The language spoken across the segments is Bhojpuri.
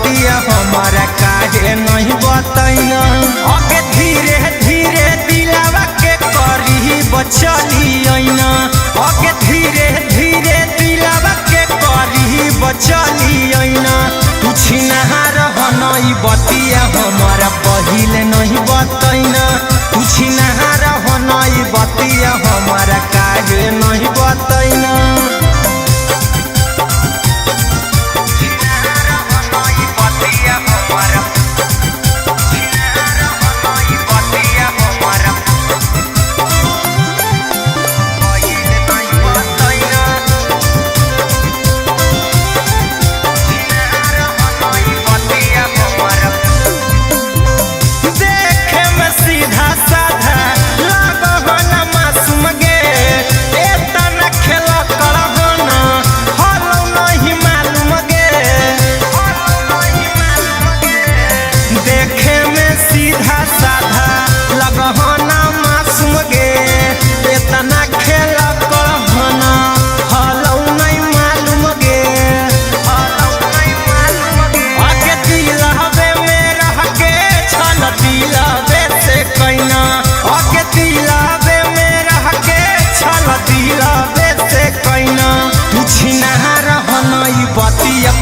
बतिया हमारा काहे नहीं बतैना। आगे धीरे धीरे दिलावा के करी बचली आईना। आगे धीरे धीरे दिलावा के करी बचली आईना। तू छिनहार हनई बतिया हमारा पहिले नहीं बतैना। तू छिनहार हनई बतिया हमारा काहे नहीं बतैना।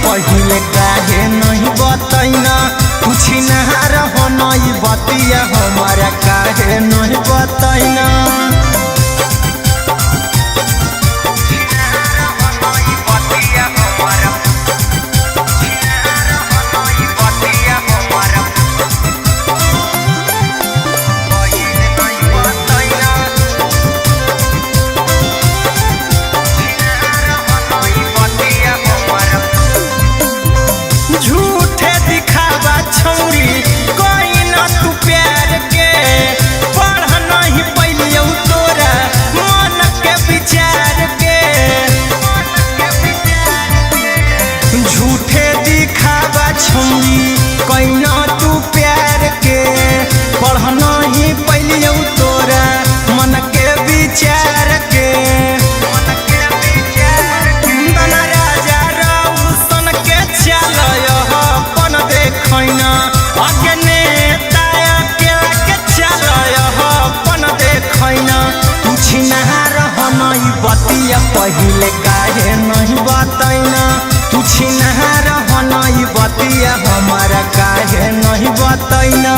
पहिले काहे नहीं बतैना। तू छिनहार हनई बतिया हमारा काहे नहीं बतैना। कैना तू प्यार के पढ़ना ही पहले तोरा मन के विचार के। बना राजा रौशन के चल अपन देखना। आगे नेता के चल अपन देखना। तू छिनहार हनई बतिया पहिले काहे नहीं बतैना। तू छिनहार हनई बतिया हमारा काहे नहीं बतैना।